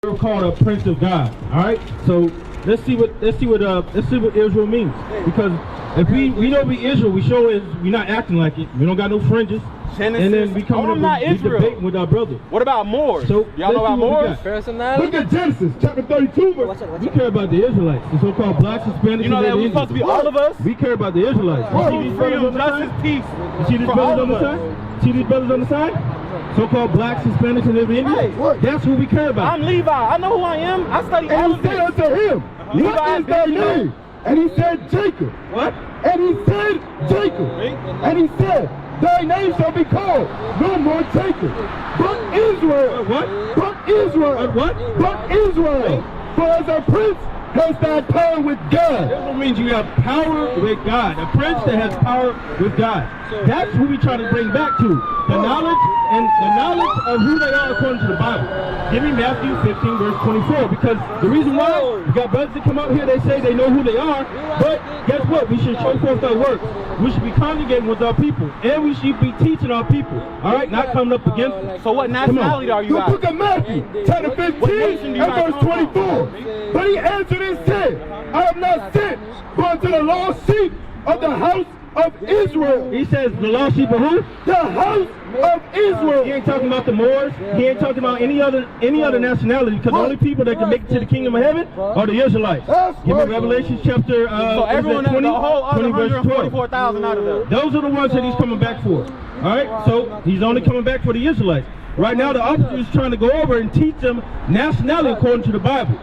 We're called a prince of God. All right. So let's see what Israel means. Because if we know we Israel, we show is we not acting like it. We don't got no fringes. Genesis. And then we come up with debate with our brother. What about Moors? So y'all know about Moors? Personality. Look at Genesis chapter 32. We care about the Israelites, the so-called blacks, Hispanics. You know that we're supposed to be all of us? We care about the Israelites. You see these brothers on the justice, side? peace. You see these brothers on the side? See these brothers on the side? So-called blacks, Hispanics, and every Indian. Hey, that's who we care about. I'm Levi. I know who I am. I study all And of he said this. unto him, what is thy name? And he said, Jacob. What? And he said, Jacob. And he said, thy name shall be called no more Jacob, but Israel. What? But Israel. What? But Israel. For as a prince has thy power with God. Israel means you have power with God. A prince that has power with God. That's who we try to bring back to. The knowledge of who they are according to the Bible. Give me Matthew 15 verse 24. Because the reason why we got brothers that come out here, they say they know who they are. But guess what? We should show forth our works. We should be congregating with our people. And we should be teaching our people. Alright? Not coming up against them. So what nationality are you The out? book of Matthew, chapter 15 and verse 24. But he answered and said, I am not sent but unto the lost sheep of the house of Israel. He says the lost sheep of who? The house of Israel. He ain't talking about the Moors. He ain't talking about any other nationality. Because the only people that can make it to the kingdom of heaven are the Israelites. Give me Revelation chapter So everyone, 20, the whole other 20 verse 12. 144,000 out of them. Those are the ones that he's coming back for. Alright? So he's only coming back for the Israelites. Right now the officer is trying to go over and teach them nationality according to the Bible.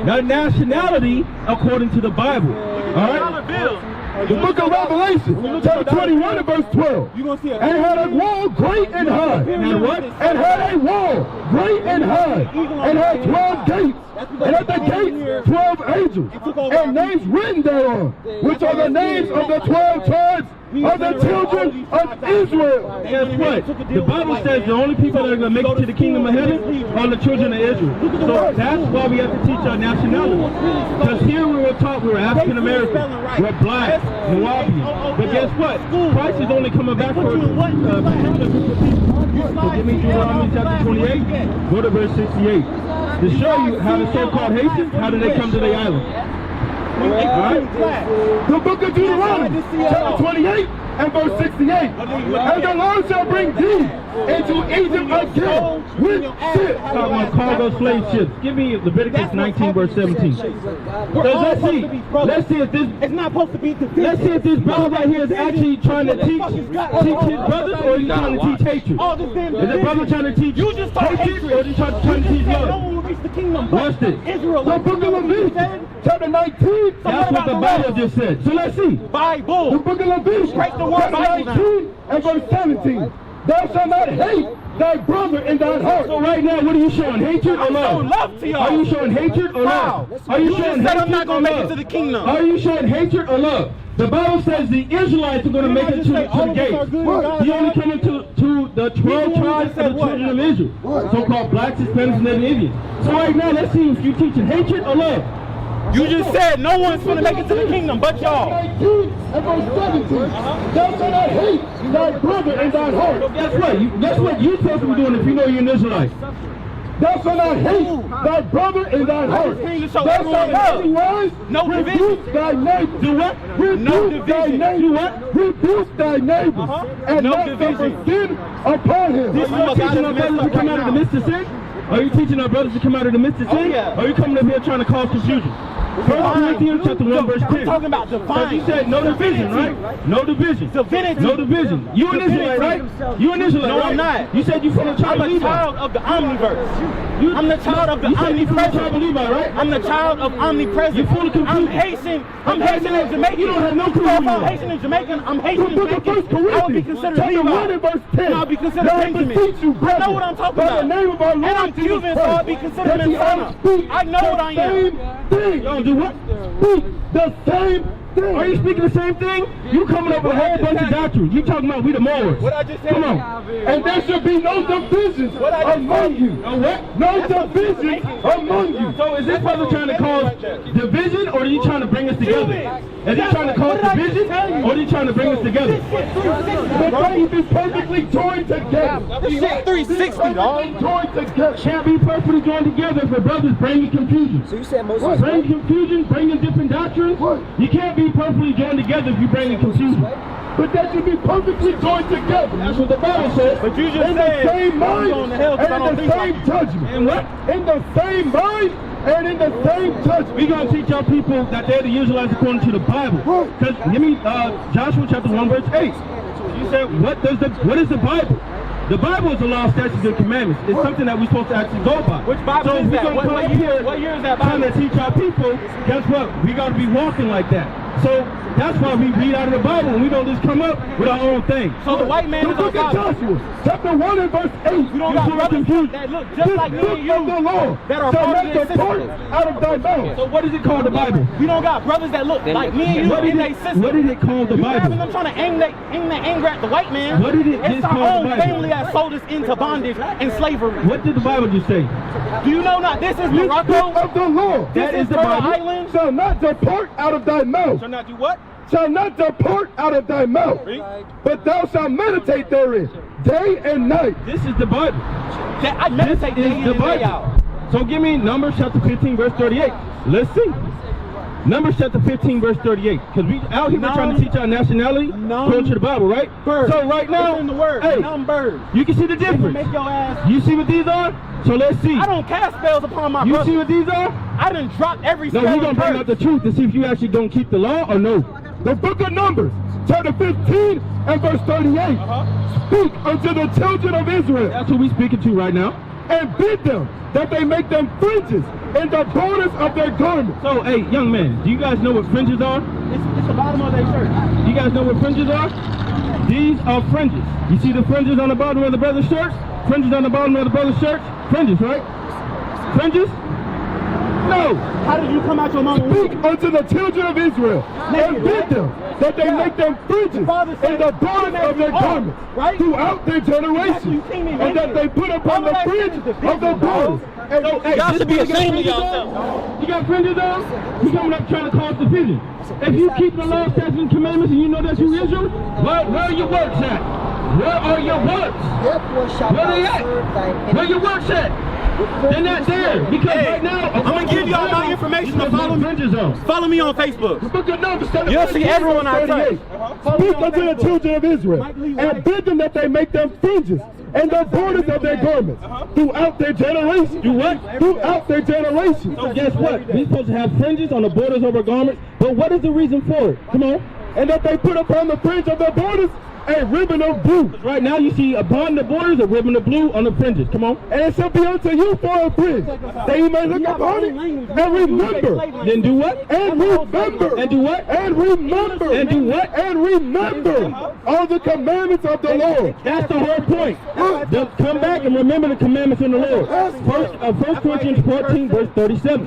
Not nationality according to the Bible. Alright? The book of Revelation, chapter 21 and verse 12. And had a wall great and high. And what? And had a wall great and high. And had 12 gates. And at the gates 12 angels. And names written thereon, which are the names of the 12 tribes of the children of Israel. Guess what? The Bible says the only people that are going to make it to the kingdom of heaven are the children of Israel. So that's why we have to teach our nationality. Because here we were taught we were African American, we're black, Nubian. But guess what? Christ is only coming back for a particular group of people. So give me Deuteronomy chapter 28, go to verse 68. To show you how the so-called Haitians, how did they come to the island? Alright? The book of Deuteronomy, chapter 28 and verse 68. And the Lord shall bring thee into Egypt again with ships. Talking about cargo slave ships. Give me Leviticus 19 verse 17. So let's see if this. It's not supposed to be defeated. Let's see if this brother right here is actually trying to teach his brothers, or he's trying to teach hatred. Is the brother trying to teach hatred, or is he trying to teach love? Watch this. The book of Leviticus, chapter 19. That's what the Bible just said. So let's see. Bible. The book of Leviticus, chapter 19 and verse 17. Thou shalt not hate thy brother in thine heart. So right now, what are you showing? Hatred or love? Love to y'all. Are you showing hatred or love? Are you showing hatred I'm not or going to make it love? to the kingdom. Are you showing hatred or love? The Bible says the Israelites are going to make it to the gates. He only coming to the 12 tribes of the children of Israel, so-called blacks, Hispanics, and Indians. So right now, let's see if you're teaching hatred or love. You just said no one's going to make it to the kingdom but y'all. 19 and verse 17. Thou shalt not hate thy brother in thine heart. Guess what you're supposed to be doing if you know you're an Israelite. Thou shalt not hate thy brother in thine heart. Thou shalt not be wise. No rebuke thy neighbor. Do what? Rebuke thy neighbor. Do what? Rebuke thy neighbor. And No not division. suffer sin upon him. Are you teaching our brothers to come out of the midst of sin? Are you teaching our brothers to come out of the midst of sin? yeah. Or are you coming up here trying to cause confusion? 1 Corinthians chapter 1 verse 10. I'm talking about So divine. you said no division, right? No division. Divinity. No division. You an Israelite, right? You an Israelite, No, right? I'm not. You said you from the tribe I'm of a Levi. child of the omniverse. I'm the child of the You said you from the tribe of omnipresent. Levi, right? I'm the child of omnipresent. You're full of I'm confusion. Haitian. I'm Haitian and Jamaican. You don't have no clue So who if you I'm are. Haitian and Jamaican, I'm Haitian The and book of 1 Jamaican. I would be Corinthians, considered chapter 1 Levi. and verse 10. And I'll be considered Now I Benjamin. beseech you, I brethren, know what I'm talking by about. the name of our Lord And I'm Jesus Cuban, Christ, so I'll be considered that ye Mensana. all speak I know what I am. the same thing. Y'all do what? Speak the same thing. Are you speaking the same thing? You coming up with a whole bunch of doctrines. You talking about we the Moors. What I just said. Come on. And there should be no divisions among you. No what? No divisions among you. So is this brother trying to cause division, or are you trying to bring us together? Is he trying to cause division, or are you trying to bring us together? The faith is perfectly joined together. This shit 360, dog. Joined together. Can't be perfectly joined together if brothers bringing confusion. So you said Moses. Bringing confusion, bringing different doctrines. You can't be perfectly joined together if you're bringing confusion. But that should be perfectly joined together. That's what the Bible says. But you just In said the same mind going to hell 'cause I don't and in think the same judgment. And what? In the same mind and in the same judgment. We're going to teach our people that they're the Israelites according to the Bible. Because, give me Joshua chapter 1 verse 8. You said, what is the Bible? The Bible is the law, statutes, and commandments. It's something that we're supposed to actually go by. Which Bible so is that? What year is that trying Bible? to teach our people, guess what? We got to be walking like that. So that's why we read out of the Bible and we don't just come up with our own thing. So the white man The is our book of Bible. Joshua, chapter 1 and verse 8. You don't got brothers that look just like me This and book of the you law that are shall brothers not and depart sisters. out of thy mouth. So what is it called, the Bible? We don't got brothers that look like me and you What is and they it, sisters. what is it called, the You having Bible? them trying to aim that anger at the white man. What did it It's just our call own the Bible? family that sold us into bondage and slavery. What did the Bible just say? Do you know not? This is This book Morocco. of the law That This is the Turtle Bible. Island. shall not depart out of thy mouth. Shall not do what? Shall not depart out of thy mouth. Read. But thou shalt meditate therein day and night. This is the Bible. That I meditate This day is in the and day Bible. out. So give me Numbers chapter 15 verse 38. Let's see. Numbers chapter 15 verse 38. Because we out here we're trying to teach our nationality according to the Bible, right? Bird. So right now, It's in the word. hey, Numbers. you can see the They can difference. make your ass. You see what these are? So let's see. I don't cast spells upon my You brother. see what these are? I done dropped every No, spell. we're going to bring out the truth to see if you actually going to keep the law or no. The book of Numbers, chapter 15 and verse 38. Speak unto the children of Israel That's what we're speaking to right now. and bid them that they make them fringes in the borders of their garments. So, hey, young man, do you guys know what fringes are? It's the bottom of their shirt. You guys know what fringes are? These are fringes. You see the fringes on the bottom of the brother's shirt? Fringes on the bottom of the brother's shirt? Fringes, right? Fringes? No. How did you come out your mama? Speak unto the children of Israel and bid them that they make them fringes in the borders of their garments throughout their generation, and that they put upon the fringe of the borders. And So, hey, Y'all this should be brother got ashamed of fringes yourself. on? You got fringes on? You coming up trying to cause division. If you keep the law, statutes, and commandments and you know that you Israel, where are your works at? Where are your works? Therefore shalt Where they thou at? serve thine Where enemies. your works at? They're not there. Because Hey, right now, I'm gonna give y'all my information to follow me. fringes on. Follow me on Facebook. the book of Numbers, chapter You'll see 15, everyone I verse 38. Speak unto the children of Israel and bid them that they make them fringes in the borders of their garments throughout their generation. Do what? Throughout their generation. So guess what? We're supposed to have fringes on the borders of our garments, but what is the reason for it? Come on. And that they put upon the fringe of the borders a ribbon of blue. Right now you see upon the borders a ribbon of blue on the fringes. Come on. And it shall be unto you for a fringe, that you may look upon it and remember. Then do what? And remember. And do what? And remember. And do what? And remember all the commandments of the Lord. That's the whole point. Just come back and remember the commandments of the Lord. First Corinthians 14 verse 37.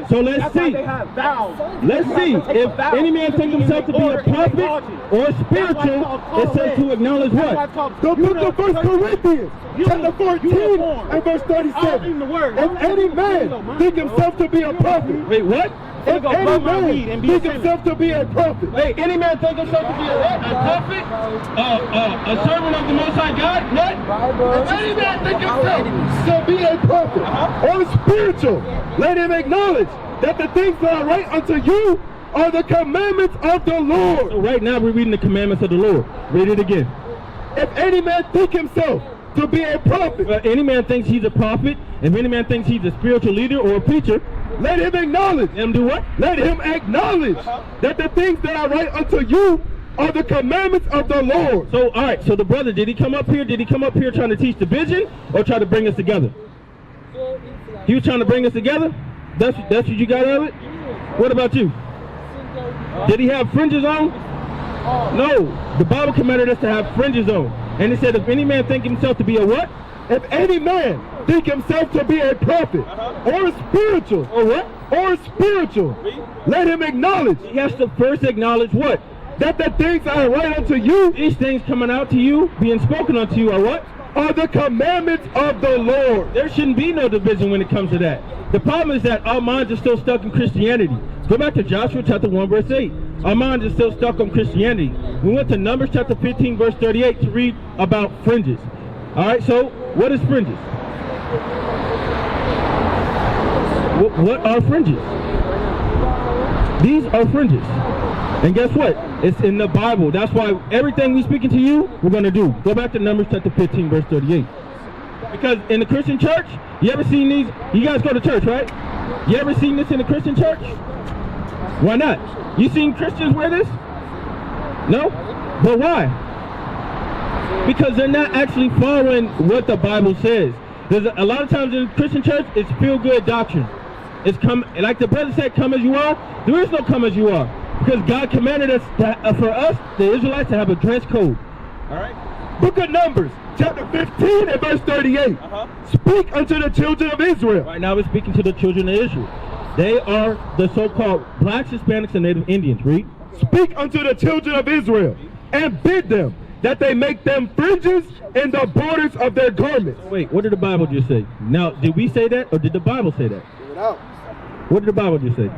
So let's see. Let's see. If any man think himself to be a prophet or spiritual, it says to acknowledge what? The book of 1 Corinthians, chapter 14 and verse 37. If any man think himself to be a prophet, Wait, what? if any man think himself to be a prophet, Wait, any man think himself to be a what? A prophet? A servant of the Most High God? What? if any man think himself to be a prophet or spiritual, let him acknowledge that the things that are right unto you are the commandments of the So Lord. right now we're reading the commandments of the Lord. Read it again. If any man think himself to be a prophet, Any man thinks he's a prophet, if any man thinks he's a spiritual leader or a preacher, let him acknowledge. let him do what? Let him acknowledge that the things that are right unto you are the commandments of the Lord. So, all right, so the brother, did he come up here? Did he come up here trying to teach division or try to bring us together? He was trying to bring us together? That's what you got out of it? What about you? Did he have fringes on? No, the Bible commanded us to have fringes on. And it said, if any man think himself to be a what? If any man think himself to be a prophet, or spiritual, Or what? or spiritual, let him acknowledge He has to first acknowledge what? that the things I write unto you These things coming out to you, being spoken unto you are what? are the commandments of the Lord. There shouldn't be no division when it comes to that. The problem is that our minds are still stuck in Christianity. Go back to Joshua chapter 1 verse 8. Our minds are still stuck on Christianity. We went to Numbers chapter 15 verse 38 to read about fringes. Alright, so what is fringes? What are fringes? These are fringes. And guess what? It's in the Bible. That's why everything we speaking to you, we're going to do. Go back to Numbers chapter 15 verse 38. Because in the Christian church, you ever seen these? You guys go to church, right? You ever seen this in the Christian church? Why not? You seen Christians wear this? No? But why? Because they're not actually following what the Bible says. There's a lot of times in Christian church, it's feel-good doctrine. It's come, like the brother said, come as you are. There is no come as you are. Because God commanded us, for us, the Israelites, to have a dress code. All right? Book of Numbers, chapter 15 and verse 38. Speak unto the children of Israel. Right now we're speaking to the children of Israel. They are the so-called blacks, Hispanics, and Native Indians. Read. Speak unto the children of Israel, and bid them that they make them fringes in the borders of their garments. Wait, what did the Bible just say? Now, did we say that, or did the Bible say that? What did the Bible just say?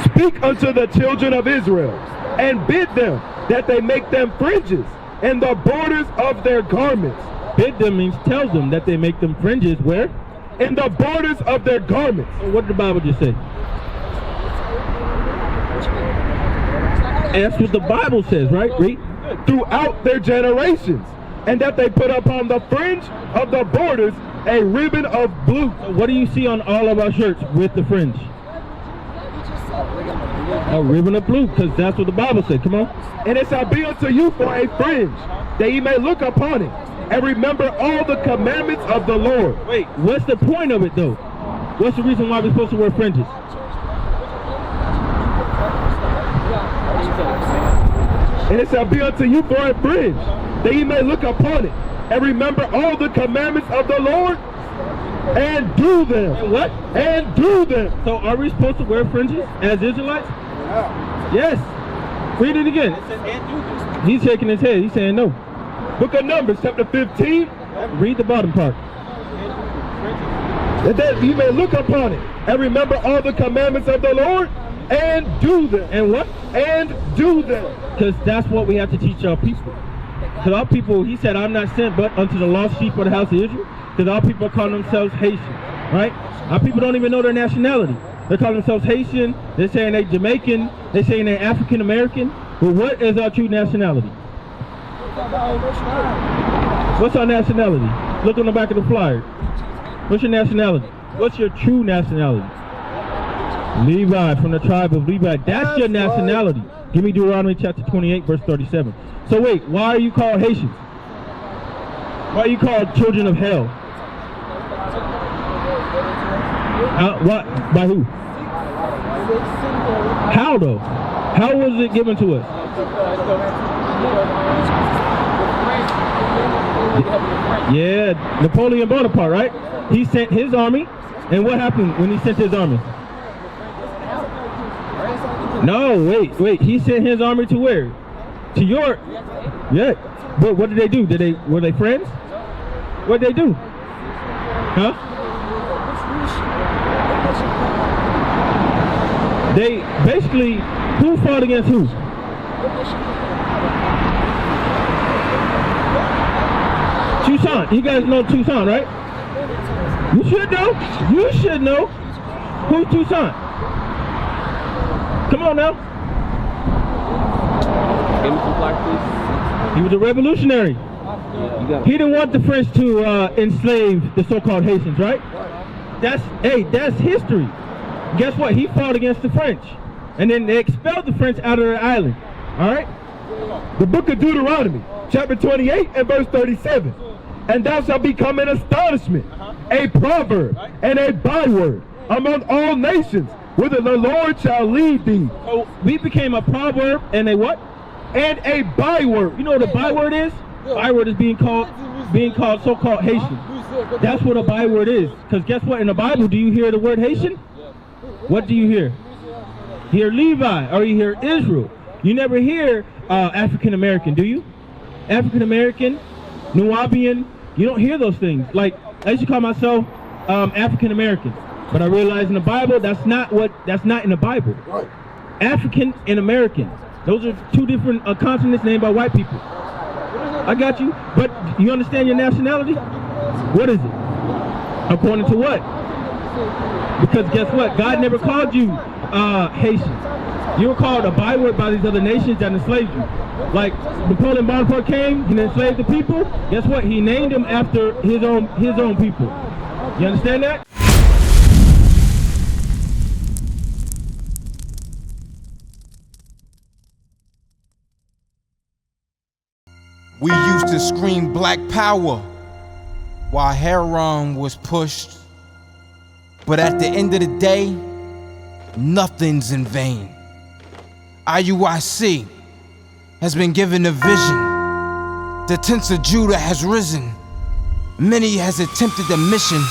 Speak unto the children of Israel, and bid them that they make them fringes in the borders of their garments. Bid them means tell them that they make them fringes where? In the borders of their garments. So what did the Bible just say? That's what the Bible says, right? Read. Throughout their generations, and that they put upon the fringe of the borders a ribbon of blue. So what do you see on all of our shirts with the fringe? A ribbon of blue, because that's what the Bible said. Come on. And it shall be unto you for a fringe, that ye may look upon it, and remember all the commandments of the Lord. Wait, what's the point of it though? What's the reason why we're supposed to wear fringes? And it shall be unto you for a fringe, that ye may look upon it, and remember all the commandments of the Lord, and do them. And what? And do them. So are we supposed to wear fringes as Israelites? Yes. Read it again. He's shaking his head. He's saying no. Book of Numbers, chapter 15. Read the bottom part. That you may look upon it, and remember all the commandments of the Lord, and do them. And what? And do them. Because that's what we have to teach our people. Because our people, he said, I'm not sent but unto the lost sheep of the house of Israel. Because our people call themselves Haitian, right? Our people don't even know their nationality. They call themselves Haitian. They're saying they're Jamaican. They're saying they're African American. But what is our true nationality? What's our nationality? Look on the back of the flyer. What's your nationality? What's your true nationality? Levi, from the tribe of Levi. That's your nationality. Right. Give me Deuteronomy chapter 28, verse 37. So wait, why are you called Haitians? Why are you called children of hell? What? By who? How though? How was it given to us? Yeah, Napoleon Bonaparte, right? He sent his army, and what happened when he sent his army? No, wait. He sent his army to where? To York. Yeah. But what did they do? Were they friends? What did they do? Huh? They basically, who fought against who? Toussaint. You guys know Toussaint, right? You should know. You should know. Who's Toussaint? Come on now. He was a revolutionary. He didn't want the French to enslave the so-called Haitians, right? That's history. Guess what? He fought against the French. And then they expelled the French out of their island. All right? The book of Deuteronomy, chapter 28 and verse 37. And thou shalt become an astonishment, a proverb, and a byword among all nations, whither the Lord shall lead thee. So we became a proverb and a what? and a byword. You know what a byword is? Byword is being called so-called Haitian. That's what a byword is. Because guess what? In the Bible, do you hear the word Haitian? What do you hear? You hear Levi, or you hear Israel. You never hear African American, do you? African American, Nubian. You don't hear those things. Like, I used to call myself African American, but I realized in the Bible that's not in the Bible. African and American, those are two different continents named by white people. I got you, but you understand your nationality? What is it? According to what? Because guess what? God never called you Haitian. You were called a byword by these other nations that enslaved you. Like Napoleon Bonaparte came, he enslaved the people. Guess what? He named them after his own people. You understand that? We used to scream black power while heroin was pushed. But at the end of the day, nothing's in vain. IUIC has been given a vision. The tents of Judah has risen. Many has attempted the mission.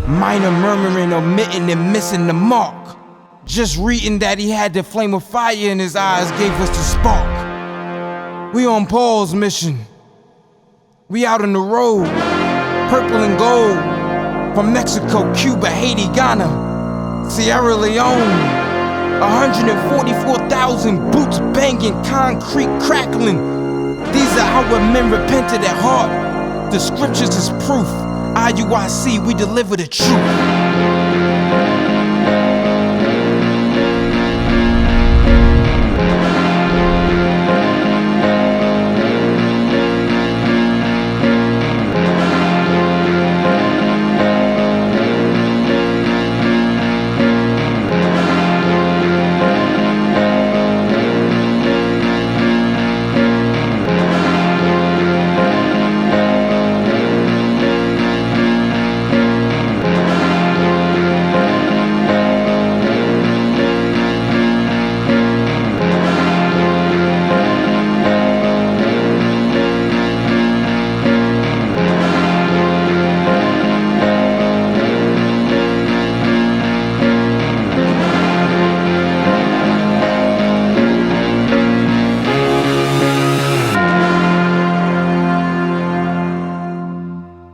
Minor murmuring, omitting, and missing the mark. Just reading that he had the flame of fire in his eyes gave us the spark. We on Paul's mission. We out on the road, purple and gold, from Mexico, Cuba, Haiti, Ghana, Sierra Leone. 144,000 boots banging, concrete crackling. These are our men repented at heart. The scriptures is proof. IUIC, we deliver the truth.